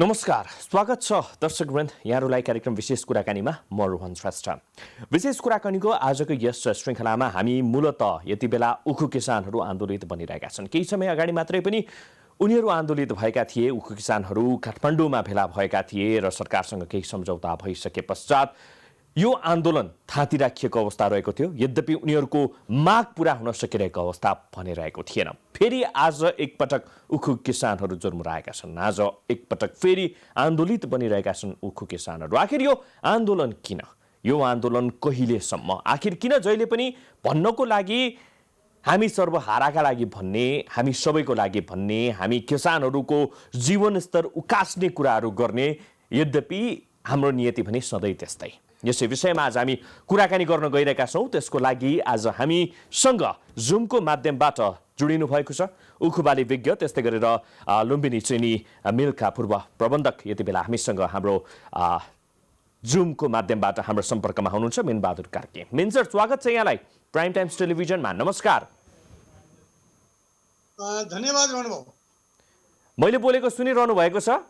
नमस्कार, स्वागत छ दर्शकवृन्द यहाँहरूलाई कार्यक्रम विशेष कुराकानीमा म रोहन श्रेष्ठ। विशेष कुराकानीको आजको यस श्रृङ्खलामा हामी मूलतः यति बेला उखु किसानहरू आन्दोलित बनिरहेका छन्। केही समय अगाडि मात्रै पनि उनीहरू आन्दोलित भएका थिए। उखु किसानहरू काठमाडौँमा भेला भएका थिए र सरकारसँग केही सम्झौता भइसके पश्चात यो आन्दोलन थाती राखिएको अवस्था रहेको थियो। यद्यपि उनीहरूको माग पूरा हुन सकिरहेको अवस्था भनिरहेको थिएन। फेरि आज एकपटक उखु किसानहरू जन्मराएका छन्। आज एकपटक फेरि आन्दोलित बनिरहेका छन् उखु किसानहरू। आखिर यो आन्दोलन किन? यो आन्दोलन कहिलेसम्म? आखिर किन जहिले पनि भन्नको लागि हामी सर्वहाराका लागि भन्ने, हामी सबैको लागि भन्ने, हामी किसानहरूको जीवनस्तर उकास्ने कुराहरू गर्ने, यद्यपि हाम्रो नियति भने सधैँ त्यस्तै। यसै विषयमा आज हामी कुराकानी गर्न गइरहेका छौँ। त्यसको लागि आज हामीसँग जुमको माध्यमबाट जोडिनु भएको छ उखुबाली विज्ञ, त्यस्तै गरेर लुम्बिनी चिनी मिलका पूर्व प्रबन्धक यति बेला हामीसँग हाम्रो जुमको माध्यमबाट हाम्रो सम्पर्कमा हुनुहुन्छ मिनबहादुर कार्की। मिन सर, स्वागत छ यहाँलाई प्राइम टाइम्स टेलिभिजनमा। नमस्कार। धन्यवाद रहनुभयो। मैले बोलेको सुनिरहनु भएको छ?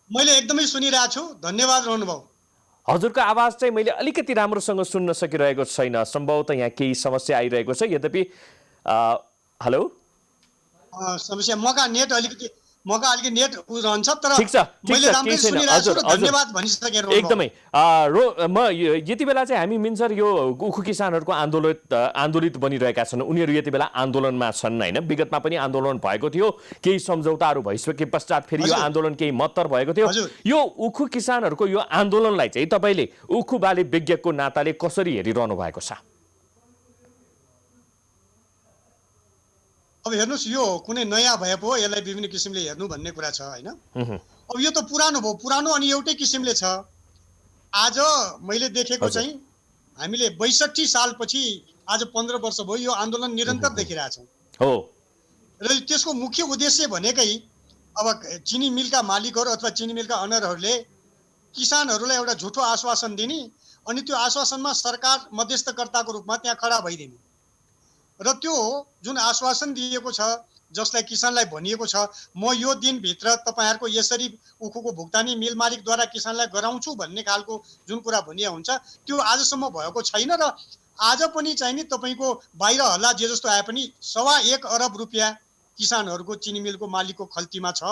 मैले एकदमै सुनिरहेको छु। धन्यवाद रहनुभयो। हजुरको आवाज चाहिँ मैले अलिकति राम्रोसँग सुन्न सकिरहेको छैन। सम्भवतः यहाँ केही समस्या आइरहेको छ। यद्यपि हेलो, समस्या मका अलिकति नेट रहन्छ, तर ठिक छ, मैले राम्ररी सुनिरहेको छु। धन्यवाद भनिसकेँ। एकदमै म यति बेला चाहिँ हामी मिन सर यो उखु किसानहरूको आन्दोलित बनिरहेका छन्। उनीहरू यति बेला आन्दोलनमा छन् होइन। विगतमा पनि आन्दोलन भएको थियो, केही सम्झौताहरू भइसके पश्चात फेरि यो आन्दोलन केही मत्तर भएको थियो। यो उखु किसानहरूको यो आन्दोलनलाई चाहिँ तपाईँले उखु बाली विज्ञको नाताले कसरी हेरिरहनु भएको छ? अब हेर्नुहोस्, यो कुनै नयाँ भए पो यसलाई विभिन्न किसिमले हेर्नु भन्ने कुरा छ होइन। अब यो त पुरानो भयो, पुरानो अनि एउटै किसिमले छ। आज मैले देखेको चाहिँ हामीले 62 सालपछि आज 15 वर्ष भयो यो आन्दोलन निरन्तर देखिरहेछौँ हो। र त्यसको मुख्य उद्देश्य भनेकै अब चिनी मिलका मालिकहरू अथवा चिनी मिलका अनरहरूले किसानहरूलाई एउटा झुटो आश्वासन दिने अनि त्यो आश्वासनमा सरकार मध्यस्थकर्ताको रूपमा त्यहाँ खडा भइदिने र त्यो जुन आश्वासन दिएको छ, जसलाई किसानलाई भनिएको छ म यो दिनभित्र तपाईँहरूको यसरी उखुको भुक्तानी मिल मालिकद्वारा किसानलाई गराउँछु भन्ने खालको जुन कुरा भनिया हुन्छ त्यो आजसम्म भएको छैन। र आज पनि चाहिँ नि तपाईँको बाहिर हल्ला जे जस्तो आए पनि 1.25 अरब रुपियाँ किसानहरूको चिनी मिलको मालिकको खल्तीमा छ।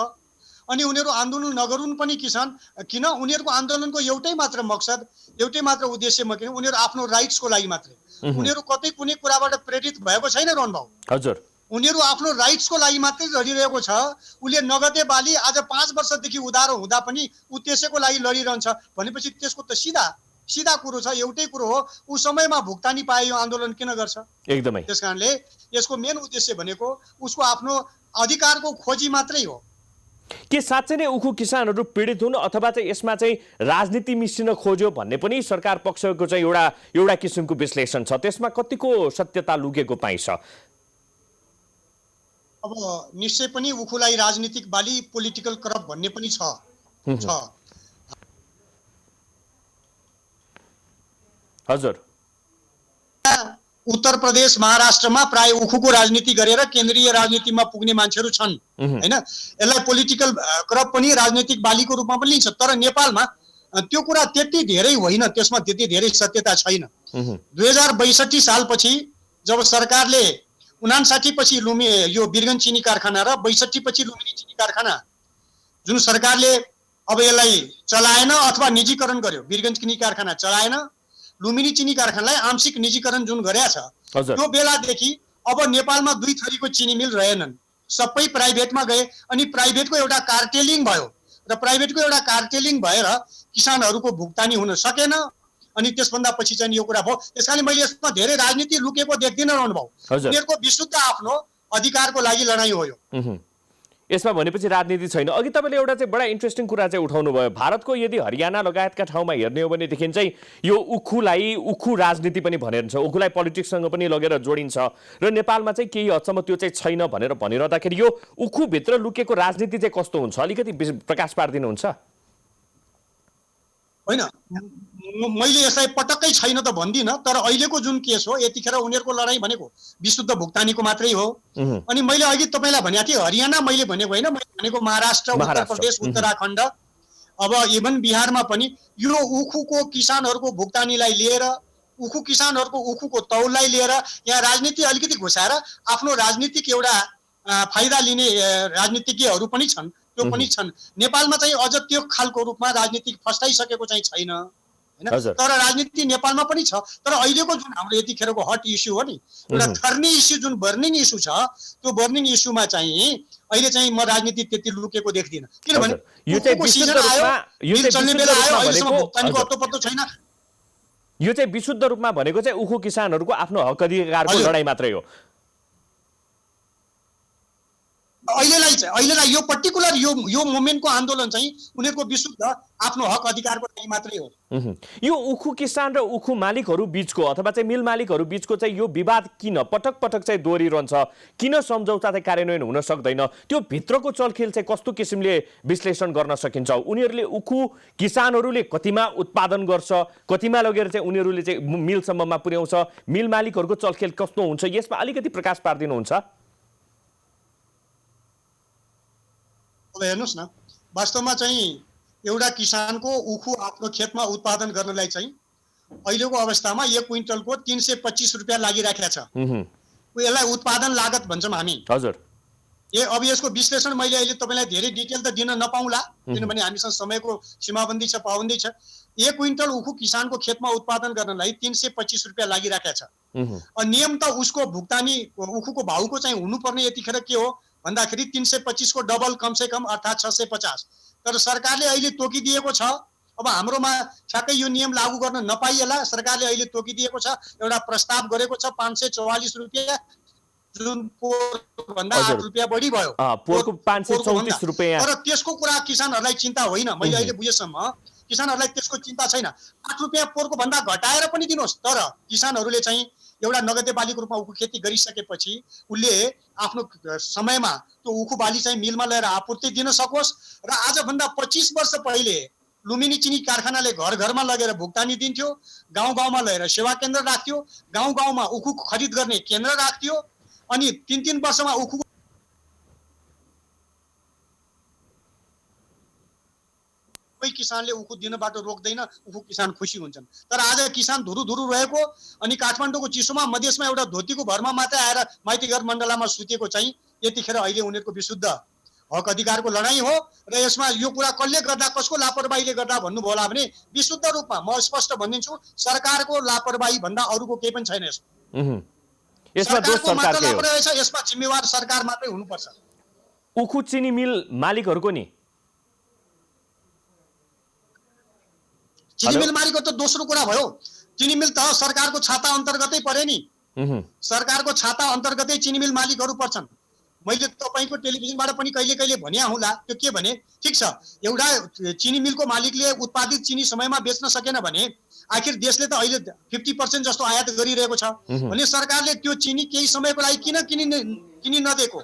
अनि उनीहरू आन्दोलन नगरून् पनि किन उनीहरूको आन्दोलनको एउटै मात्र मकसद, एउटै मात्र उद्देश्य किन उनीहरू आफ्नो राइट्सको लागि मात्रै। उनीहरू कतै कुनै कुराबाट प्रेरित भएको छैन रहन भाउ। हजुर, उनीहरू आफ्नो राइट्सको लागि मात्रै लडिरहेको छ। उसले नगदे बाली आज 5 वर्षदेखि उधारो हुँदा पनि ऊ त्यसैको लागि लडिरहन्छ भनेपछि त्यसको त सिधा कुरो छ, एउटै कुरो हो, ऊ समयमा भुक्तानी पाए यो आन्दोलन किन गर्छ? एकदमै। त्यसकारणले यसको मेन उद्देश्य भनेको उसको आफ्नो अधिकारको खोजी मात्रै हो। के साँच्चै नै उखु किसानहरू पीडित हुन् अथवा चाहिँ यसमा चाहिँ राजनीति मिसिन खोज्यो भन्ने पनि सरकार पक्षको चाहिँ एउटा किसिमको विश्लेषण छ। त्यसमा कतिको सत्यता लुकेको पाइन्छ? अब निश्चय पनि उखुलाई राजनीतिक बाली, पोलिटिकल करप्ट भन्ने पनि छ। हजुर, उत्तर प्रदेश, महाराष्ट्रमा प्राय उखुको राजनीति गरेर केन्द्रीय राजनीतिमा पुग्ने मान्छेहरू छन् हैन। यसलाई पोलिटिकल करप्ट पनि राजनीतिक बालीको रूपमा पनि लिन्छ। तर नेपालमा त्यो कुरा त्यति धेरै होइन, त्यसमा त्यति धेरै सत्यता छैन। 2062 सालपछि जब सरकारले 59 पछि यो बिरगञ्ज चिनी कारखाना र 62 पछि लुम्बिनी चिनी कारखाना जुन सरकारले अब यसलाई चलाएन अथवा निजीकरण गर्यो, बिरगञ्ज चिनी कारखाना चलाएन, लुम्बिनी चिनी कारखानालाई आंशिक निजीकरण जुन गरेको छ, त्यो बेलादेखि अब नेपालमा 2 थरीको चिनी मिल रहेनन्, सबै प्राइभेटमा गए। अनि प्राइभेटको एउटा कार्टेलिङ भयो र प्राइभेटको एउटा कार्टेलिङ भएर किसानहरूको भुक्तानी हुन सकेन। अनि त्यसभन्दा पछि चाहिँ यो कुरा भयो। त्यसकारणले मैले यसमा धेरै राजनीति लुकेको देख्दिनँ रहनुभयो। उनीहरूको विशुद्ध आफ्नो अधिकारको लागि लडाइँ हो यो। यसमा भनेपछि राजनीति छैन। अघि तपाईँले एउटा चाहिँ बडा इन्ट्रेस्टिङ कुरा चाहिँ उठाउनु भयो। भारतको यदि हरियाणा लगायतका ठाउँमा हेर्ने हो भनेदेखि चाहिँ यो उखु राजनीति पनि भनिन्छ, उखुलाई पोलिटिक्ससँग पनि लगेर जोडिन्छ र नेपालमा चाहिँ केही हदसम्म त्यो चाहिँ छैन भनेर भनिरहँदाखेरि यो उखुभित्र लुकेको राजनीति चाहिँ कस्तो हुन्छ? अलिकति प्रकाश पारिदिनुहुन्छ? होइन मैले यसलाई पटक्कै छैन त भन्दिनँ, तर अहिलेको जुन केस हो यतिखेर उनीहरूको लडाइँ भनेको विशुद्ध भुक्तानीको मात्रै हो। अनि मैले अघि तपाईँलाई भनेको थिएँ हरियाणा मैले भनेको होइन, मैले भनेको महाराष्ट्र, उत्तर प्रदेश, उत्तराखण्ड, अब इभन बिहारमा पनि यो उखुको किसानहरूको भुक्तानीलाई लिएर, उखु किसानहरूको उखुको तौललाई लिएर यहाँ राजनीति अलिकति घुसाएर आफ्नो राजनीतिक एउटा फाइदा लिने राजनीतिज्ञहरू पनि छन्, त्यो पनि छन्। नेपालमा चाहिँ अझ त्यो खालको रूपमा राजनीति फस्टाइसकेको चाहिँ छैन हैन, तर राजनीति नेपालमा पनि छ। तर अहिलेको जुन हाम्रो यतिखेरको हट इस्यु हो नि, एउटा थर्नी इस्यु, जुन बर्निङ इस्यु छ, त्यो बर्निङ इस्युमा चाहिँ अहिले चाहिँ म राजनीति त्यति लुकेको देख्दिनँ। किनभने यो चाहिँ विशुद्ध रूपमा चल्ने बेला आयो, अहिलेसम्म भुक्तानीको अत्तो-पत्तो छैन। यो चाहिँ विशुद्ध रूपमा भनेको चाहिँ उखु किसानहरूको आफ्नो हक अधिकारको लडाई मात्रै हो। अहिलेलाई यो पर्टिकुलर यो मोमेन्टको आन्दोलन चाहिँ उनीहरूको विशुद्ध आफ्नो हक अधिकारको लागि मात्रै हो। यो उखु किसान र उखु मालिकहरू बीचको अथवा चाहिँ मिल मालिकहरू बीचको चाहिँ यो विवाद किन पटक पटक चाहिँ दोहोरिरहन्छ, किन सम्झौता चाहिँ कार्यान्वयन हुन सक्दैन, त्यो भित्रको चलखेल चाहिँ कस्तो किसिमले विश्लेषण गर्न सकिन्छ? उनीहरूले उखु किसानहरूले कतिमा उत्पादन गर्छ, कतिमा लगेर चाहिँ उनीहरूले चाहिँ मिलसम्ममा पुर्याउँछ, मिल मालिकहरूको चलखेल कस्तो हुन्छ, यसमा अलिकति प्रकाश पारिदिनुहुन्छ? अब हेर्नुहोस् न, वास्तवमा चाहिँ एउटा किसानको उखु आफ्नो खेतमा उत्पादन गर्नलाई चाहिँ अहिलेको अवस्थामा 1 क्विन्टलको 325 रुपियाँ लागिराखेको छ। यसलाई उत्पादन लागत भन्छौँ हामी। हजुर। अब यसको विश्लेषण मैले अहिले तपाईँलाई धेरै डिटेल त दिन नपाउँला, किनभने हामीसँग समयको सीमाबन्दी छ, पाबन्दी छ। 1 क्विन्टल उखु किसानको खेतमा उत्पादन गर्नलाई 325 रुपियाँ लागिराखेको छ। नियम त उसको भुक्तानी उखुको भाउको चाहिँ हुनुपर्ने यतिखेर के हो भन्दाखेरि 325 को डबल कमसे कम अर्थात् 650। तर सरकारले अहिले तोकिदिएको छ, अब हाम्रोमा ठ्याक्कै यो नियम लागू गर्न नपाइएला, सरकारले अहिले तोकिदिएको छ, एउटा प्रस्ताव गरेको छ 544 रुपियाँ, जुन पोहोरभन्दा 8 रुपियाँ बढी भयो। पोहोरको 534 रुपियाँ। तर त्यसको कुरा किसानहरूलाई चिन्ता होइन, मैले अहिले बुझेसम्म किसानहरूलाई त्यसको चिन्ता छैन। 8 रुपियाँ पोहोरको भन्दा घटाएर पनि दिनुहोस्, तर किसानहरूले चाहिँ एउटा नगदे बालीको रूपमा उखु खेती गरिसकेपछि उसले आफ्नो समयमा त्यो उखु बाली चाहिँ मिलमा लिएर आपूर्ति दिन सकोस्। र आजभन्दा 25 वर्ष पहिले लुम्बिनी चिनी कारखानाले घर घरमा लगेर भुक्तानी दिन्थ्यो, गाउँ गाउँमा लगेर सेवा केन्द्र राख्थ्यो, गाउँ गाउँमा उखु खरिद गर्ने केन्द्र राख्थ्यो, अनि 3-3 वर्षमा उखु किसानले उखु दिनबाट रोक्दैन, उखु किसान खुसी हुन्छन्। तर आज किसान धुरु रहेको अनि काठमाडौँको चिसोमा मधेसमा एउटा धोतीको भरमा मात्रै आएर माइती घर मण्डलामा सुतेको चाहिँ यतिखेर अहिले उनीहरूको विशुद्ध हक अधिकारको लडाईँ हो। र यसमा यो कुरा कसले गर्दा, कसको लापरवाहीले गर्दा भन्नुभयो होला भने विशुद्ध रूपमा म स्पष्ट भनिदिन्छु, सरकारको लापरवाही भन्दा अरूको केही पनि छैन। यसमा दोष सरकारकै हो, यसमा जिम्मेवार सरकार मात्रै हुनुपर्छ। उखु चिनी मिल मालिकहरूको नि चिनी मिल मालिकको त दोस्रो कुरा भयो। चिनी मिल त सरकारको छाता अन्तर्गतै पर्यो नि, सरकारको छाता अन्तर्गतै चिनी मिल मालिकहरू पर्छन्। मैले तपाईँको टेलिभिजनबाट पनि कहिले कहिले भन्या हुँला, त्यो के भने ठिक छ एउटा चिनी मिलको मालिकले उत्पादित चिनी समयमा बेच्न सकेन भने आखिर देशले त अहिले 50% जस्तो आयात गरिरहेको छ भने सरकारले त्यो चिनी केही समयको लागि किनि नदिएको,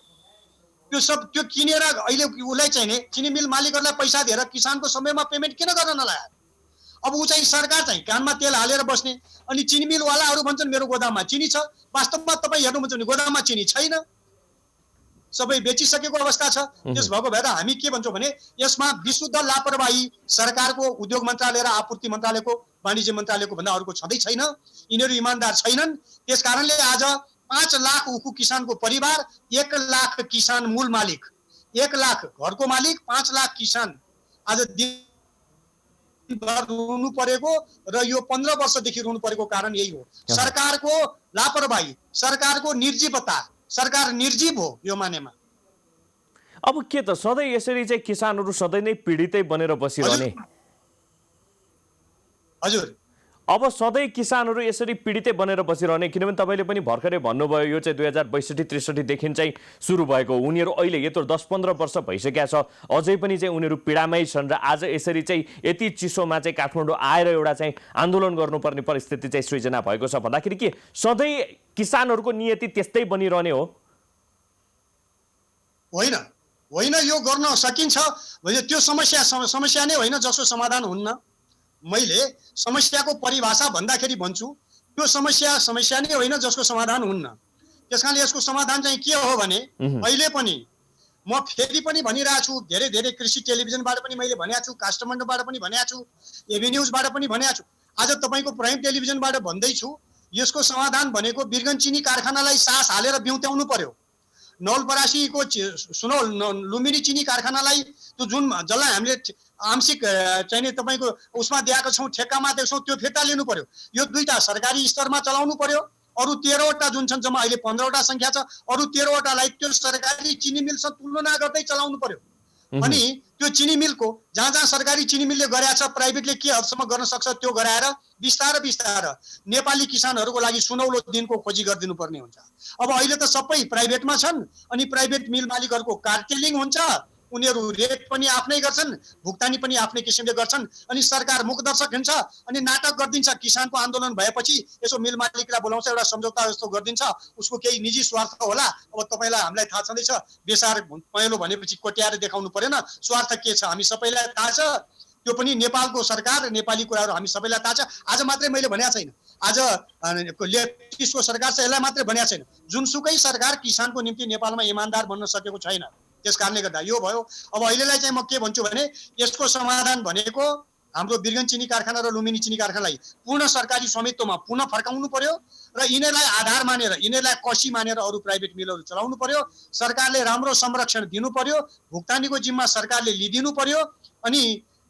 त्यो किनेर अहिले उसलाई चाहिने चिनी मिल मालिकहरूलाई पैसा दिएर किसानको समयमा पेमेन्ट किन गर्न नलाग्यो? अब ऊ चाहिँ सरकार चाहिँ कानमा तेल हालेर बस्ने, अनि चिनी मिलवालाहरू भन्छन् मेरो गोदाममा चिनी छ। वास्तवमा तपाईँ हेर्नुहुन्छ भने गोदाममा चिनी छैन, सबै बेचिसकेको अवस्था छ। त्यस भएको भएर हामी के भन्छौँ भने यसमा विशुद्ध लापरवाही सरकारको, उद्योग मन्त्रालय र आपूर्ति मन्त्रालयको, वाणिज्य मन्त्रालयको भन्दा अरूको छँदै छैन। यिनीहरू इमान्दार छैनन्। त्यस कारणले आज 5 लाख उखु किसानको परिवार, 1 लाख किसान मूल मालिक, 1 लाख घरको मालिक, 5 लाख किसान आज रुनु परेको र यो 15 वर्षदेखि रुनु परेको कारण यही हो। सरकारको लापरवाही, सरकारको निर्जीवता, सरकार निर्जीव हो यो मानेमा। अब के त सधैँ यसरी चाहिँ किसानहरू सधैँ नै पीडितै बनेर बसिरहने? हजुर, अब सधैँ किसानहरू यसरी पीडितै बनेर बसिरहने, किनभने तपाईँले पनि भर्खरै भन्नुभयो यो चाहिँ 2062-63 देखि चाहिँ सुरु भएको, उनीहरू अहिले यत्रो 10-15 वर्ष भइसकेका छ, अझै पनि चाहिँ उनीहरू पीडामै छन्। र आज यसरी चाहिँ यति चिसोमा चाहिँ काठमाडौँ आएर एउटा चाहिँ आन्दोलन गर्नुपर्ने परिस्थिति चाहिँ सृजना भएको छ भन्दाखेरि के सधैँ किसानहरूको नियति त्यस्तै बनिरहने हो? होइन होइन, यो गर्न सकिन्छ। त्यो समस्या नै होइन जसको समाधान हुन्न। मैले समस्याको परिभाषा भन्दाखेरि भन्छु त्यो समस्या नै होइन जसको समाधान हुन्न। त्यसकारणले यसको समाधान चाहिँ के हो भने अहिले पनि म फेरि पनि भनिरहेको छु, धेरै धेरै कृषि टेलिभिजनबाट पनि मैले भनेको छु, काष्ठमण्डपबाट पनि भनेको छु, एभिन्यूजबाट पनि भनेको छु, आज तपाईँको प्राइम टेलिभिजनबाट भन्दैछु, यसको समाधान भनेको बिर्गन चिनी कारखानालाई सास हालेर बिउत्याउनु पर्यो। नवलपरासीको सुनौल लुम्बिनी चिनी कारखानालाई त्यो जुन जसलाई हामीले आंशिक चाहिँ नि तपाईँको उसमा दिएको छौँ, ठेक्कामा दिएको छौँ, त्यो फिर्ता लिनु पर्यो। यो दुईटा सरकारी स्तरमा चलाउनु पर्यो। अरू 13वटा जुन छन्, जम्मा अहिले 15वटा सङ्ख्या छ, अरू 13वटालाई त्यो सरकारी चिनी मिलसँग तुलना गर्दै चलाउनु पर्यो। अनि त्यो चिनी मिलको जहाँ सरकारी चिनी मिलले गरेको छ, प्राइभेटले के हदसम्म गर्न सक्छ त्यो गराएर बिस्तारै नेपाली किसानहरूको लागि सुनौलो दिनको खोजी गरिदिनु पर्ने हुन्छ। अब अहिले त सबै प्राइभेटमा छन् अनि प्राइभेट मिल मालिकहरूको कार्टेलिङ हुन्छ, उनीहरू रेट पनि आफ्नै गर्छन्, भुक्तानी पनि आफ्नै किसिमले गर्छन्, अनि सरकार मुखदर्शक हुन्छ अनि नाटक गरिदिन्छ। किसानको आन्दोलन भएपछि यसो मिल मालिकलाई बोलाउँछ, एउटा सम्झौता जस्तो गरिदिन्छ, उसको केही निजी स्वार्थ होला। अब तपाईँलाई हामीलाई थाहा छँदैछ, बेसार पहेँलो भनेपछि कोट्याएर देखाउनु परेन, स्वार्थ के छ हामी सबैलाई थाहा छ। त्यो पनि नेपालको सरकार, नेपाली कुराहरू हामी सबैलाई थाहा छ। आज मात्रै मैले भनेको छैन, आज लेफ्टिस्टको सरकार छ यसलाई मात्रै भनेको छैन, जुनसुकै सरकार किसानको निम्ति नेपालमा इमान्दार बन्न सकेको छैन। त्यस कारणले गर्दा यो भयो। अब अहिलेलाई चाहिँ म के भन्छु भने यसको समाधान भनेको हाम्रो बिर्गन चिनी कारखाना र लुम्बिनी चिनी कारखानालाई पूर्ण सरकारी स्वामित्वमा पुनः फर्काउनु पर्यो र यिनीहरूलाई आधार मानेर, यिनीहरूलाई कसी मानेर अरू प्राइभेट मिलहरू चलाउनु पर्यो। सरकारले राम्रो संरक्षण दिनु पर्यो, भुक्तानीको जिम्मा सरकारले लिदिनु पर्यो। अनि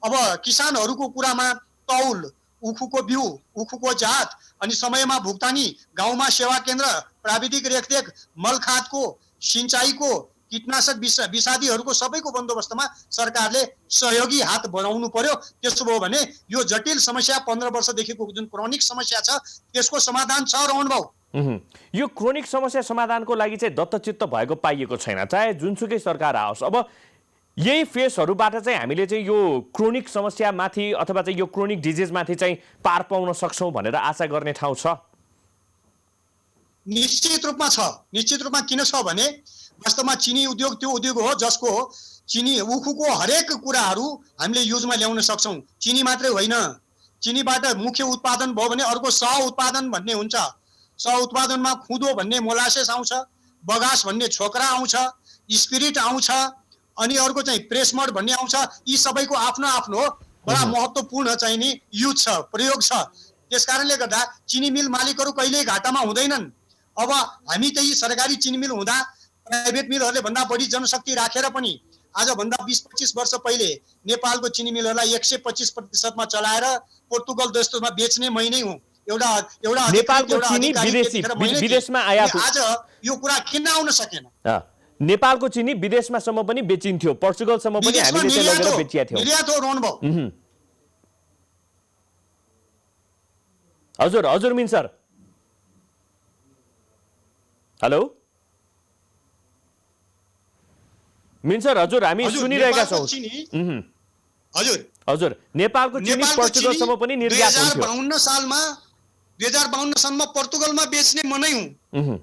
अब किसानहरूको कुरामा तौल, उखुको बिउ, उखुको जात अनि समयमा भुक्तानी, गाउँमा सेवा केन्द्र, प्राविधिक रेखदेख, मलखादको, सिँचाइको, कीटनाशक विषादीहरूको सबैको बन्दोबस्तमा सरकारले सहयोगी हात बढाउनु पर्यो। त्यसो भयो भने यो जटिल समस्या 15 वर्षदेखिको जुन क्रोनिक समस्या छ त्यसको समाधान छ रोहन भाउ। यो क्रोनिक समस्या समाधानको लागि चाहिँ दत्तचित्त भएको पाइएको छैन, चाहे जुनसुकै सरकार आओस्। अब यही फेसहरूबाट चाहिँ हामीले चाहिँ यो क्रोनिक समस्यामाथि अथवा चाहिँ यो क्रोनिक डिजिजमाथि चाहिँ पार पाउन सक्छौँ भनेर आशा गर्ने ठाउँ छ? निश्चित रूपमा छ। निश्चित रूपमा किन छ भने वास्तवमा चिनी उद्योग त्यो उद्योग हो जसको चिनी उखुको हरेक कुराहरू हामीले युजमा ल्याउन सक्छौँ। चिनी मात्रै होइन, चिनीबाट मुख्य उत्पादन भयो भने अर्को सह उत्पादन भन्ने हुन्छ। सह उत्पादनमा खुँदो भन्ने मोलासेस आउँछ, बगास भन्ने छोक्रा आउँछ, स्पिरिट आउँछ, अनि अर्को चाहिँ प्रेसमड भन्ने आउँछ। यी सबैको आफ्नो आफ्नो बडा महत्त्वपूर्ण चाहिँ नि युज छ, प्रयोग छ। त्यस कारणले गर्दा चिनी मिल मालिकहरू कहिल्यै घाटामा हुँदैनन्। अब हामी चाहिँ सरकारी चिनी मिल हुँदा प्राइभेट मिलहरूले भन्दा बढी जनशक्ति राखेर पनि आजभन्दा 20-25 वर्ष पहिले नेपालको चिनी मिलहरूलाई 125% चलाएर पोर्तुगल जस्तोमा बेच्ने मै नै हुँ। एउटा नेपालको चिनी विदेशमा आयात, आज यो कुरा किन आउन सकेन? नेपालको चिनी विदेशमासम्म पनि बेचिन्थ्यो, पोर्तुगलसम्म पनि हामीले चाहिँ लगेर बेचिया थियौँ। निर्यात हो रोहन भाउ। हजुर हजुर मिन सर, हेलो मिन सर, हजुर हामी सुनिरहेका छौँ। हजुर हजुर, नेपालको चिनी पोर्तुगलसम्म पनि निर्यात हुन्थ्यो। 2052 सालमा पोर्तुगलमा बेच्ने म नै हुँ।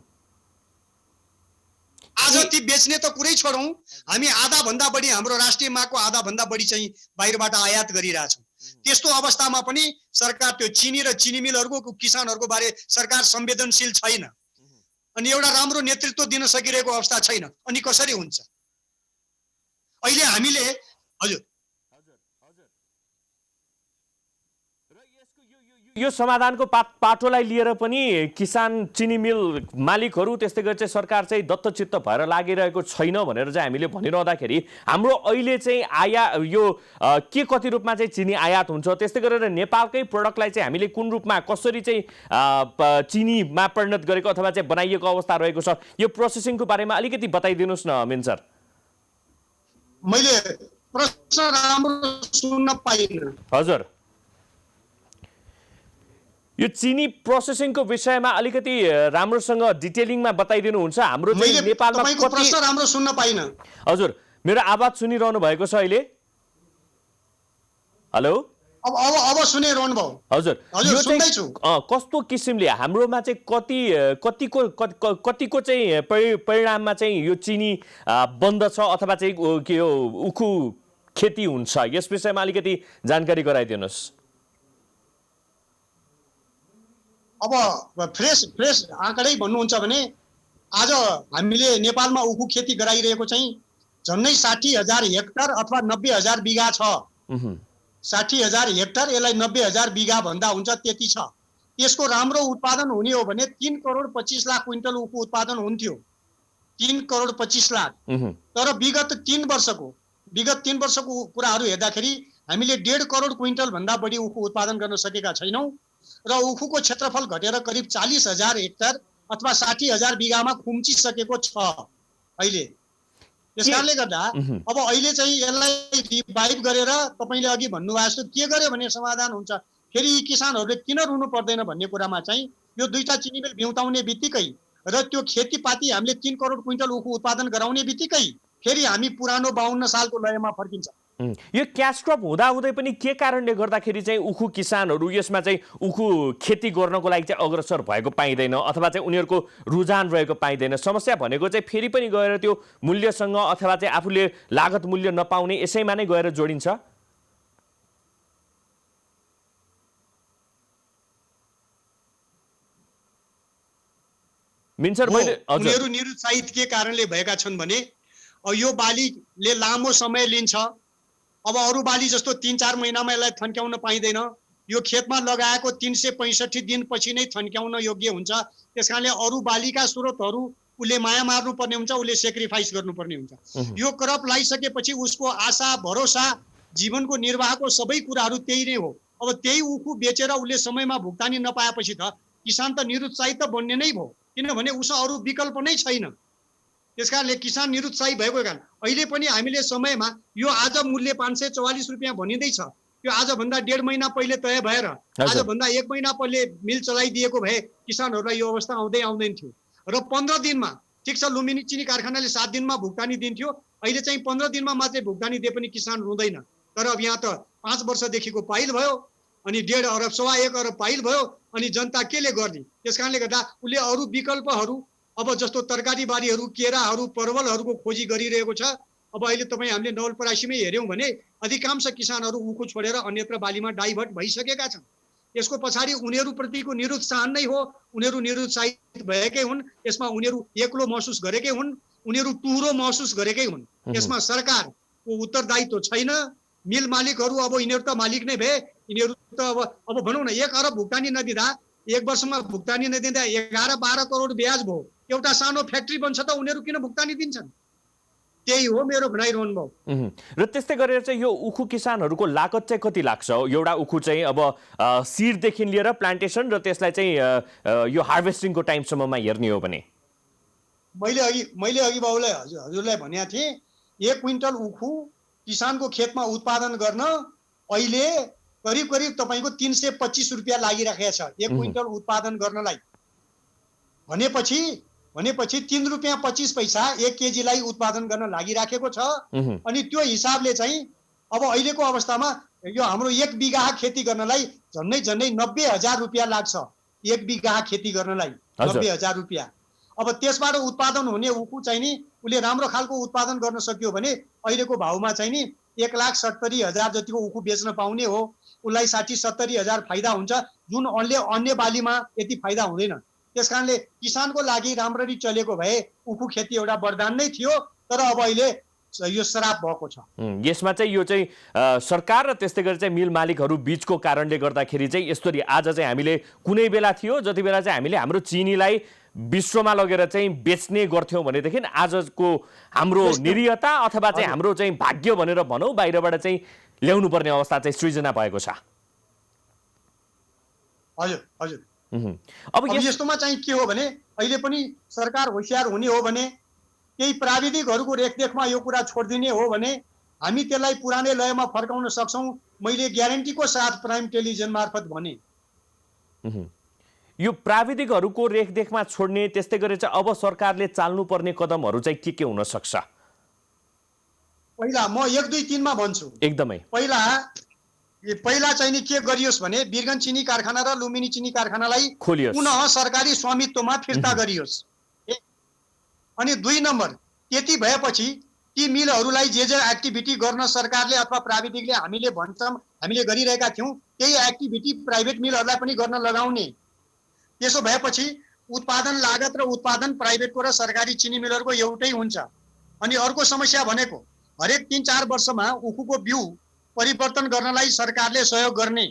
आज ती बेच्ने त कुरै छोडौँ, हामी आधा भन्दा बढी, हाम्रो राष्ट्रिय मागको आधा भन्दा बढी चाहिँ बाहिरबाट आयात गरिरहेछौँ। त्यस्तो अवस्थामा पनि सरकार त्यो चिनी र चिनी मिलहरूको किसानहरूको बारे सरकार संवेदनशील छैन अनि एउटा राम्रो नेतृत्व दिन सकिरहेको अवस्था छैन। अनि कसरी हुन्छ? अहिले हामीले हजुर यो समाधानको पाटोलाई लिएर पनि किसान, चिनी मिल मालिकहरू, त्यस्तै गरी चाहिँ सरकार चाहिँ दत्तचित्त भएर लागिरहेको छैन भनेर चाहिँ हामीले भनिरहँदाखेरि हाम्रो अहिले चाहिँ यो के कति रूपमा चाहिँ चिनी आयात हुन्छ, त्यस्तै गरेर नेपालकै प्रडक्टलाई चाहिँ हामीले कुन रूपमा कसरी चाहिँ चिनीमा परिणत गरेको अथवा चाहिँ बनाइएको अवस्था रहेको छ, यो प्रोसेसिङको बारेमा अलिकति बताइदिनुहोस् न मिन सर। मैले प्रश्न राम्रो सुन्न पाइनँ। हजुर, यो चिनी प्रोसेसिङको विषयमा अलिकति राम्रोसँग डिटेलिङमा बताइदिनुहुन्छ। हाम्रो चाहिँ नेपालमा कति प्रश्न राम्रो सुन्न पाइनँ। हजुर, मेरो आवाज सुनिरहनु भएको छ अहिले? हेलो, अब सुने रोहन भाउ। हजुर, यो चाहिँ कस्तो किसिमले हाम्रोमा चाहिँ कतिको चाहिँ परिणाममा चाहिँ यो चिनी बन्द छ अथवा चाहिँ के हो उखु खेती हुन्छ, यस विषयमा अलिकति जानकारी गराइदिनुहोस्। अब फ्रेस आँकडै भन्नुहुन्छ भने आज हामीले नेपालमा उखु खेती गराइरहेको चाहिँ झन्डै 60,000 हेक्टर अथवा 90,000 बिघा छ। 60,000 हेक्टर, यसलाई 90,000 बिघा भन्दा हुन्छ, त्यति छ। यसको राम्रो उत्पादन हुने हो भने 3 करोड 25 लाख क्विन्टल उखु उत्पादन हुन्थ्यो। 3 करोड 25 लाख। तर विगत 3 वर्षको कुराहरू हेर्दाखेरि हामीले 1.5 करोड क्विन्टल भन्दा बढी उखु उत्पादन गर्न सकेका छैनौँ र उखुको क्षेत्रफल घटेर करिब 40,000 हेक्टर अथवा 60,000 बिघामा खुम्चिसकेको छ अहिले। त्यसकारणले गर्दा अब अहिले चाहिँ यसलाई रिभाइभ गरेर तपाईँले अघि भन्नुभएको जस्तो के गर्यो भने समाधान हुन्छ, फेरि यी किसानहरूले किन रुनु पर्दैन भन्ने कुरामा चाहिँ यो दुईटा चिनी मिल बिउताउने बित्तिकै र त्यो खेतीपाती हामीले 3 करोड क्विन्टल उखु उत्पादन गराउने बित्तिकै फेरि हामी पुरानो 52 सालको लयमा फर्किन्छ। यो क्यास क्रप हुँदाहुँदै पनि के कारणले गर्दाखेरि चाहिँ उखु किसानहरू यसमा चाहिँ उखु खेती गर्नको लागि चाहिँ अग्रसर भएको पाइँदैन अथवा चाहिँ उनीहरूको रुझान रहेको पाइँदैन? समस्या भनेको चाहिँ फेरि पनि गएर त्यो मूल्यसँग अथवा चाहिँ आफूले लागत मूल्य नपाउने यसैमा नै गएर जोडिन्छ। उनीहरू निरुत्साहित के कारणले भएका छन् भने यो बालीले लामो समय लिन्छ। अब अरू बाली जस्तो 3-4 महिनामा यसलाई थन्क्याउन पाइँदैन। यो खेतमा लगाएको 365 दिनपछि नै थन्क्याउन योग्य हुन्छ। त्यसकारणले अरू बालीका स्रोतहरू उसले माया मार्नुपर्ने हुन्छ, उसले सेक्रिफाइस गर्नुपर्ने हुन्छ। यो क्रप लगाइसकेपछि उसको आशा भरोसा जीवनको निर्वाहको सबै कुराहरू त्यही नै हो। अब त्यही उखु बेचेर उसले समयमा भुक्तानी नपाएपछि त किसान त निरुत्साहित त बन्ने नै भयो, किनभने उसँग अरू विकल्प नै छैन। त्यसकारणले किसान निरुत्साही भएको कारण अहिले पनि हामीले समयमा यो आज मूल्य 544 रुपियाँ भनिँदैछ, यो आजभन्दा 1.5 महिना पहिले तय भएर आजभन्दा 1 महिना पहिले मिल चलाइदिएको भए किसानहरूलाई यो अवस्था आउँदैन थियो। र 15 दिनमा, ठिक छ लुम्बिनी चिनी कारखानाले 7 दिनमा भुक्तानी दिन्थ्यो, अहिले चाहिँ 15 दिनमा मात्रै भुक्तानी दिए पनि किसान रुँदैन। तर अब यहाँ त 5 वर्षदेखिको पाइल भयो, अनि 1.5 अरब 1.25 अरब पाइल भयो, अनि जनता केले गर्ने? त्यसकारणले गर्दा उसले अरू विकल्पहरू अब जस्तो तरकारी बारीहरू, केराहरू, परवलहरूको खोजी गरिरहेको छ। अब अहिले तपाईँ हामीले नवलपरासीमै हेऱ्यौँ भने अधिकांश किसानहरू उखु छोडेर अन्यत्र बालीमा डाइभर्ट भइसकेका छन्। यसको पछाडि उनीहरूप्रतिको निरुत्साहन नै हो। उनीहरू निरुत्साहित भएकै हुन्, यसमा उनीहरू एक्लो महसुस गरेकै हुन्, उनीहरू टुरो महसुस गरेकै हुन्। यसमा सरकारको उत्तरदायित्व छैन। मिल मालिकहरू अब यिनीहरू त मालिक नै भए, यिनीहरू त अब भनौँ न 1 अरब भुक्तानी नदिँदा 1 वर्षमा भुक्तानी नदिँदा 11-12 करोड ब्याज भयो। एउटा सानो फ्याक्ट्री बन्छ त उनीहरू किन भुक्तानी दिन्छन्? त्यही हो मेरो भनाइरहनु भयो। र त्यस्तै गरेर चाहिँ यो उखु किसानहरूको लागत चाहिँ कति लाग्छ? एउटा उखु चाहिँ अब सिडदेखि लिएर प्लान्टेसन र त्यसलाई चाहिँ यो हार्भेस्टिङको टाइमसम्ममा हेर्ने हो भने मैले अघि बाबुलाई हजुरलाई भनेको थिएँ, 1 क्विन्टल उखु किसानको खेतमा उत्पादन गर्न अहिले करिब तपाईँको 325 रुपियाँ लागिराखेको छ 1 क्विन्टल उत्पादन गर्नलाई। भनेपछि 3 रुपियाँ 25 पैसा 1 केजीलाई उत्पादन गर्न लागिराखेको छ। अनि त्यो हिसाबले चाहिँ अब अहिलेको अवस्थामा यो हाम्रो 1 बिघा खेती गर्नलाई झन्डै 90,000 रुपियाँ लाग्छ। 1 बिघा खेती गर्नलाई 90,000 रुपियाँ। अब त्यसबाट उत्पादन हुने उखु चाहिँ नि उसले राम्रो खालको उत्पादन गर्न सक्यो भने अहिलेको भाउमा चाहिँ नि 1,70,000 जतिको उखु बेच्न पाउने हो। उसलाई 60-70,000 फाइदा हुन्छ, जुन अन्य बालीमा यति फाइदा हुँदैन। त्यसकारणले किसानको लागि राम्ररी चलेको भए उखु खेती एउटा वरदान नै थियो, तर अब अहिले यो श्राप भएको छ। यसमा चाहिँ यो चाहिँ सरकार र त्यस्तै गरी चाहिँ मिल मालिकहरू बीचको कारणले गर्दाखेरि चाहिँ यसरी आज चाहिँ हामीले कुनै बेला थियो जति बेला चाहिँ हामीले हाम्रो चिनीलाई विश्वमा लगेर चाहिँ बेच्ने गर्थ्यौँ भनेदेखि आजको हाम्रो निरीहता अथवा चाहिँ हाम्रो चाहिँ भाग्य भनेर भनौँ बाहिरबाट चाहिँ ल्याउनु पर्ने अवस्था चाहिँ सृजना भएको छ। हजुर। अब यस्तोमा चाहिँ के हो भने अहिले पनि सरकार होशियार हुने हो भने केही प्राविधिकहरूको रेखदेखमा यो कुरा छोडिदिने हो भने हामी त्यसलाई पुरानै लयमा फर्काउन सक्छौँ। मैले ग्यारेन्टीको साथ प्राइम टेलिभिजन मार्फत भने यो प्राविधिकहरूको रेखदेखमा छोड्ने त्यस्तै गरी चाहिँ अब सरकारले चाल्नुपर्ने कदमहरू चाहिँ के हुन सक्छ? पहिला म 1, 2, 3 मा भन्छु। एकदमै पहिला चाहिँ नि के गरियोस् भने बिरगञ्ज चिनी कारखाना र लुम्बिनी चिनी कारखानालाई पुनः सरकारी स्वामित्वमा फिर्ता गरियोस्। अनि 2 नम्बर, त्यति भएपछि ती मिलहरूलाई जे एक्टिभिटी गर्न सरकारले अथवा प्राविधिकले हामीले भन्छौँ हामीले गरिरहेका थियौँ त्यही एक्टिभिटी प्राइभेट मिलहरूलाई पनि गर्न लगाउने। त्यसो भएपछि उत्पादन लागत र उत्पादन प्राइभेटको र सरकारी चिनी मिलहरूको एउटै हुन्छ। अनि अर्को समस्या भनेको हरेक 3-4 वर्षमा उखुको बिउ परिवर्तन गर्नलाई सरकारले सहयोग गर्ने।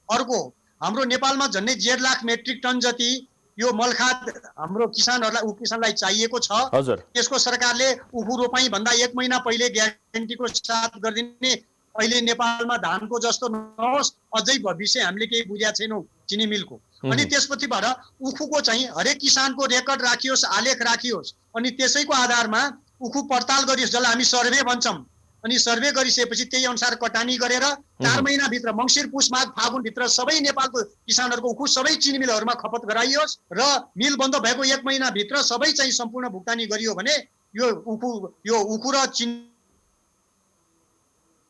अर्को हाम्रो नेपालमा झन्डै 1.5 लाख मेट्रिक टन जति यो मलखाद हाम्रो किसानलाई चाहिएको छ। हजुर। त्यसको सरकारले उखु रोपाई भन्दा 1 महिना पहिले ग्यारेन्टीको साथ गरिदिने। अहिले नेपालमा धानको जस्तो नहोस्, अझै भविष्य हामीले केही बुझेका छैनौँ चिनी मिलको। अनि त्यसपछिबाट उखुको चाहिँ हरेक किसानको रेकर्ड राखियोस्, आलेख राखियोस्, अनि त्यसैको आधारमा उखु पडताल गरियोस्, जसलाई हामी सर्वे भन्छौँ। अनि सर्वे गरिसकेपछि त्यही अनुसार कटानी गरेर 4 महिनाभित्र मङ्सिर पुस माघ फागुनभित्र सबै नेपालको किसानहरूको उखु सबै चिनी मिलहरूमा खपत गराइयोस् र मिल बन्द भएको 1 महिनाभित्र सबै चाहिँ सम्पूर्ण भुक्तानी गरियो भने यो उखु र चिनी।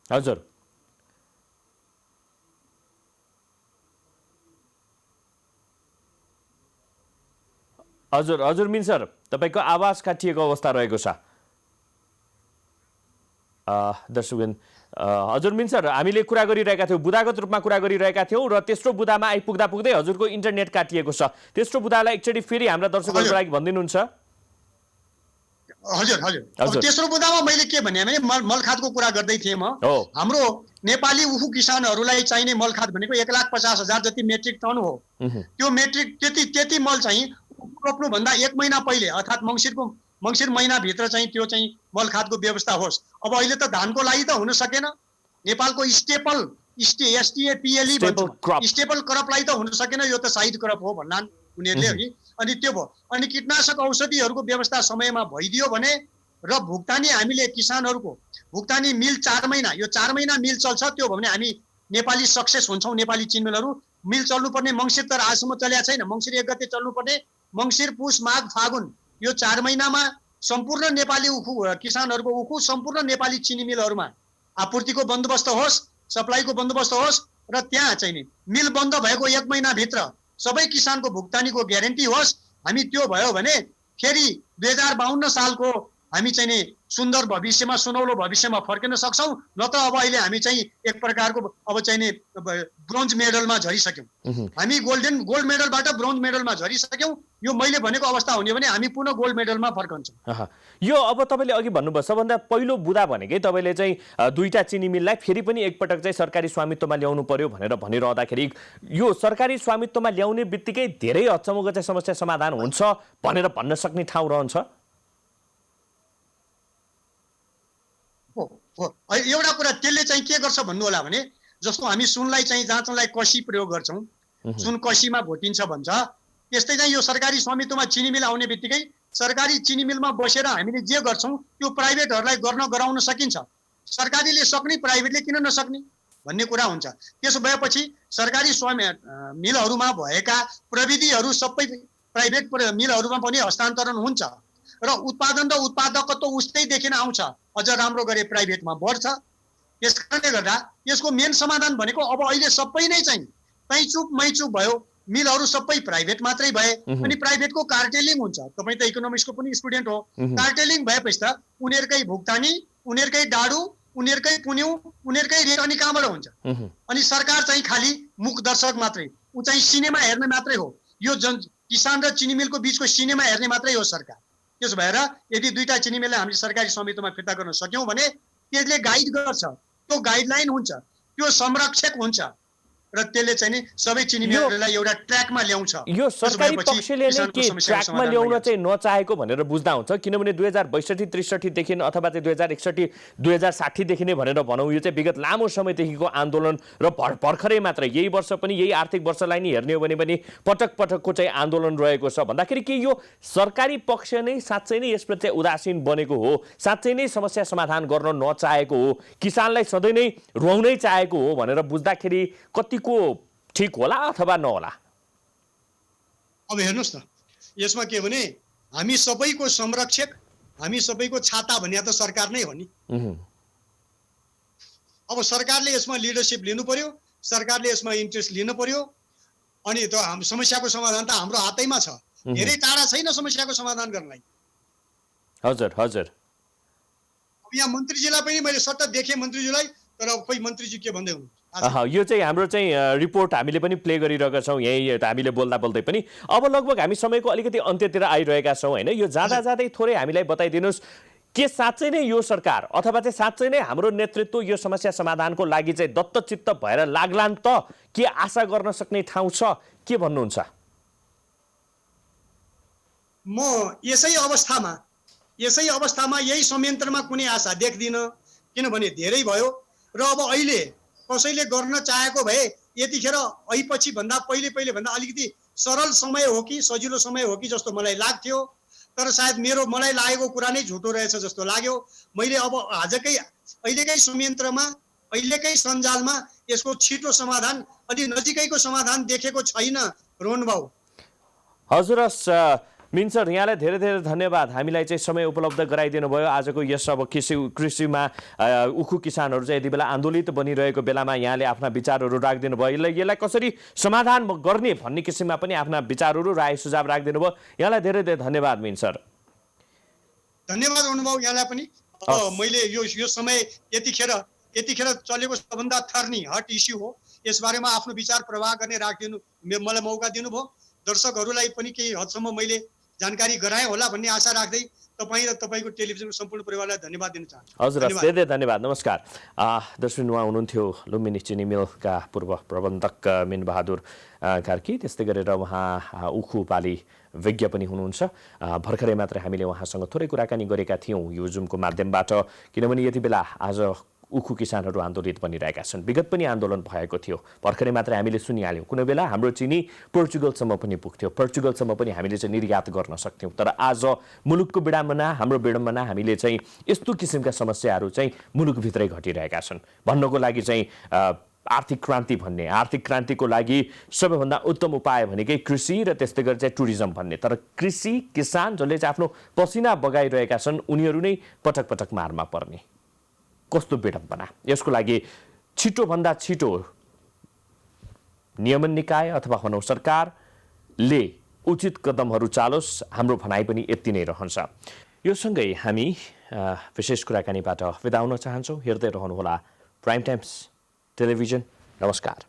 हजुर। हजुर हजुर मिन सर, तपाईँको आवाज काटिएको अवस्था रहेको छ। दर्शकबिन, हजुर मिन सर, हामीले कुरा गरिरहेका थियौँ, बुदागत रूपमा कुरा गरिरहेका थियौँ र तेस्रो बुदामा आइपुग्दा पुग्दै हजुरको इन्टरनेट काटिएको छ। तेस्रो बुदालाई एकचोटि फेरि हाम्रा दर्शकहरूको लागि भनिदिनुहुन्छ। हजुर हजुर। अब तेस्रो बुदामा मैले के भने मलखादको कुरा गर्दै थिएँ म। हाम्रो नेपाली उखु किसानहरूलाई चाहिने मलखाद भनेको 1,50,000 जति मेट्रिक टन हो। त्यो मेट्रिक त्यति मल चाहिँ रोप्नुभन्दा 1 महिना पहिले अर्थात् मङ्सिर महिनाभित्र चाहिँ त्यो चाहिँ मलखादको व्यवस्था होस्। अब अहिले त धानको लागि त हुन सकेन। नेपालको स्टेपल STAPLE स्टेपल क्रपलाई त हुन सकेन, यो त साइड क्रप हो भन्लान् उनीहरूले अघि। अनि त्यो भयो। अनि कीटनाशक औषधिहरूको व्यवस्था समयमा भइदियो भने र भुक्तानी हामीले किसानहरूको भुक्तानी मिल 4 महिना, यो 4 महिना मिल चल्छ, त्यो भयो भने हामी नेपाली सक्सेस हुन्छौँ। नेपाली चिनी मिलहरू मिल चल्नुपर्ने मङ्सिर त आजसम्म चलेको छैन। मङ्सिर 1 गते चल्नुपर्ने मङ्सिर पुस माघ फागुन यो 4 महिनामा सम्पूर्ण नेपाली उखु किसानहरूको उखु सम्पूर्ण नेपाली चिनी मिलहरूमा आपूर्तिको बन्दोबस्त होस्, सप्लाईको बन्दोबस्त होस् र त्यहाँ चाहिँ नि मिल बन्द भएको 1 महिनाभित्र सबै किसानको भुक्तानीको ग्यारेन्टी होस्। हामी त्यो भयो भने फेरि 2052 सालको हामी चाहिँ नि सुन्दर भविष्यमा, सुनौलो भविष्यमा फर्किन सक्छौँ। नत्र अब अहिले हामी चाहिँ एक प्रकारको अब चाहिँ नि ब्रोन्ज मेडलमा झरिसक्यौँ। हामी गोल्ड मेडलबाट ब्रोन्ज मेडलमा झरिसक्यौँ। यो मैले भनेको अवस्था हुने भने हामी पुनः गोल्ड मेडलमा फर्कन्छौँ। यो अब तपाईँले अघि भन्नुभयो सबभन्दा पहिलो बुदा भनेकै तपाईँले चाहिँ दुईटा चिनी मिललाई फेरि पनि एकपटक चाहिँ सरकारी स्वामित्वमा ल्याउनु पर्यो भनेर भनिरहँदाखेरि यो सरकारी स्वामित्वमा ल्याउने बित्तिकै धेरै हदसम्मको चाहिँ समस्या समाधान हुन्छ भनेर भन्न सक्ने ठाउँ रहन्छ। एउटा कुरा त्यसले चाहिँ के गर्छ भन्नु होला भने, जस्तो हामी सुनलाई चाहिँ जाँच्नलाई कसी प्रयोग गर्छौँ, सुन कसीमा घोटिन्छ भन्छ, त्यस्तै चाहिँ यो सरकारी स्वामित्वमा चिनी मिल आउने बित्तिकै सरकारी चिनी मिलमा बसेर हामीले जे गर्छौँ त्यो प्राइभेटहरूलाई गराउन सकिन्छ। सरकारीले सक्ने, प्राइभेटले किन नसक्ने भन्ने कुरा हुन्छ। त्यसो भएपछि सरकारी मिलहरूमा भएका प्रविधिहरू सबै प्राइभेट मिलहरूमा पनि हस्तान्तरण हुन्छ र उत्पादन र उत्पादकत्व उस्तै देखिन आउँछ। अझ राम्रो गरे प्राइभेटमा बढ्छ। यसकारणले गर्दा यसको मेन समाधान भनेको अब अहिले सबै नै चाहिँ तैचुप मैचुप भयो, मिलहरू सबै प्राइभेट मात्रै भए अनि प्राइभेटको कार्टेलिङ हुन्छ। तपाईँ त इकोनोमिक्सको पनि स्टुडेन्ट हो। कार्टेलिङ भएपछि त उनीहरूकै भुक्तानी, उनीहरूकै डाडु, उनीहरूकै पुन्यु, उनीहरूकै रेट अनि कहाँबाट हुन्छ? अनि सरकार चाहिँ खालि मुख दर्शक मात्रै, ऊ चाहिँ सिनेमा हेर्ने मात्रै हो। यो किसान र चिनी मिलको बिचको सिनेमा हेर्ने मात्रै हो सरकार। त्यसो भएर यदि दुईटा चिनी मिललाई हामीले सरकारी स्वामित्वमा फिर्ता गर्न सक्यौँ भने त्यसले गाइड गर्छ, त्यो गाइडलाइन हुन्छ, त्यो संरक्षक हुन्छ र त्यसले चाहिँ नि सबै चिनी मिलहरूलाई एउटा ट्र्याकमा ल्याउँछ। यो सरकारी पक्षले नै के ट्र्याकमा ल्याउन चाहिँ नचाहेको भनेर बुझ्दा हुन्छ, किनभने 2062-63 देखि अथवा चाहिँ 2061-2060 देखि नै भनेर भनौँ, यो चाहिँ विगत लामो समयदेखिको आन्दोलन र भर्खरै मात्र यही वर्ष पनि, यही आर्थिक वर्षलाई नै हेर्ने हो भने पनि पटक पटकको चाहिँ आन्दोलन रहेको छ भन्दाखेरि के यो सरकारी पक्ष नै साँच्चै नै यसप्रति उदासीन बनेको हो, साँच्चै नै समस्या समाधान गर्न नचाहेको हो, किसानलाई सधैँ नै रुवाउनै चाहेको हो भनेर बुझ्दाखेरि कतिको ठीक होला अथवा नहोला? अब हेर्नुहोस् न, यसमा के भने हामी सबैको संरक्षक, हामी सबैको छाता भन्ने त सरकार नै हो नि। अब सरकारले यसमा लिडरसिप लिनु पर्यो, सरकारले यसमा इन्ट्रेस्ट लिनु पर्यो। अनि त समस्याको समाधान त हाम्रो हातैमा छ, धेरै टाढा छैन समस्याको समाधान गर्नलाई। हजुर हजुर। अब यहाँ मन्त्रीजीलाई पनि मैले सट्ट देखेँ, मन्त्रीजीलाई, तर खोइ मन्त्रीजी के भन्दै हुनुहुन्छ यो चाहिँ हाम्रो चाहिँ रिपोर्ट हामीले पनि प्ले गरिरहेका छौँ यहीँ हामीले बोल्दा बोल्दै पनि। अब लगभग हामी समयको अलिकति अन्त्यतिर आइरहेका छौँ होइन। यो जाँदा जाँदै थोरै हामीलाई बताइदिनुहोस्, के साँच्चै नै यो सरकार अथवा चाहिँ साँच्चै नै हाम्रो नेतृत्व यो समस्या समाधानको लागि चाहिँ दत्तचित्त भएर लाग्लान् त? के आशा गर्न सक्ने ठाउँ छ? के भन्नुहुन्छ? म यसै अवस्थामा यही संयन्त्रमा कुनै आशा देख्दिनँ, किनभने धेरै भयो र अब अहिले कसैले गर्न चाहेको भए यतिखेर ऐपछि भन्दा पहिले भन्दा अलिकति सरल समय हो कि सजिलो समय हो कि जस्तो मलाई लाग्थ्यो, तर सायद मलाई लागेको कुरा नै झुटो रहेछ जस्तो लाग्यो। मैले अब अहिलेकै संयन्त्रमा अहिलेकै सञ्जालमा यसको छिटो समाधान, अलि नजिकैको समाधान देखेको छैन रोहन बाबु। हजुर मिन सर, यहाँलाई धेरै धेरै धन्यवाद। हामीलाई चाहिँ समय उपलब्ध गराइदिनु भयो आजको यस अब कृषिमा उखु किसानहरू चाहिँ यति बेला आन्दोलित बनिरहेको बेलामा यहाँले आफ्ना विचारहरू राखिदिनु भयो। यसलाई कसरी समाधान गर्ने भन्ने किसिममा पनि आफ्ना विचारहरू राय सुझाव राखिदिनु भयो। यहाँलाई धेरै धेरै धन्यवाद मिन सर। धन्यवाद अनुभव यहाँलाई पनि। मैले यो समय यतिखेर चलेको सबभन्दा थर्नी हट इस्यु हो, यसबारेमा आफ्नो विचार प्रवाह गर्ने राखिदिनु मलाई मौका दिनुभयो। दर्शकहरूलाई पनि केही हदसम्म मैले जानकारी गराएँ होला भन्ने आशा राख्दै तपाईँ र तपाईँको टेलिभिजनको सम्पूर्ण परिवारलाई धन्यवाद दिन चाहन्छु। हजुर, धेरै धेरै धन्यवाद। नमस्कार। दर्शक, उहाँ हुनुहुन्थ्यो लुम्बिनी चिनी मिलका पूर्व प्रबन्धक मिन बहादुर कार्की। त्यस्तै गरेर उहाँ उखु बाली विज्ञ पनि हुनुहुन्छ। भर्खरै मात्रै हामीले उहाँसँग थोरै कुराकानी गरेका थियौँ यो जुमको माध्यमबाट, किनभने यति बेला आज उखु किसानहरू आन्दोलित बनिरहेका छन्। विगत पनि आन्दोलन भएको थियो, भर्खरै मात्रै हामीले सुनिहाल्यौँ। कुनै बेला हाम्रो चिनी पोर्चुगलसम्म पनि पुग्थ्यो, पोर्चुगलसम्म पनि हामीले चाहिँ निर्यात गर्न सक्थ्यौँ। तर आज मुलुकको विडम्बना, हाम्रो विडम्बना, हामीले चाहिँ यस्तो किसिमका समस्याहरू चाहिँ मुलुकभित्रै घटिरहेका छन्। भन्नको लागि चाहिँ आर्थिक क्रान्ति भन्ने, आर्थिक क्रान्तिको लागि सबैभन्दा उत्तम उपाय भनेकै कृषि र त्यस्तै गरी चाहिँ टुरिज्म भन्ने। तर कृषि किसान जसले चाहिँ आफ्नो पसिना बगाइरहेका छन् उनीहरू नै पटक पटक मारमा पर्ने। कस्तो विडम्बना! यसको लागि छिटोभन्दा छिटो नियमन निकाय अथवा भनौँ सरकारले उचित कदमहरू चालोस्, हाम्रो भनाइ पनि यति नै रहन्छ। यो सँगै हामी विशेष कुराकानीबाट बिदा हुन चाहन्छौँ। हेर्दै रहनुहोला प्राइम टाइम्स टेलिभिजन। नमस्कार।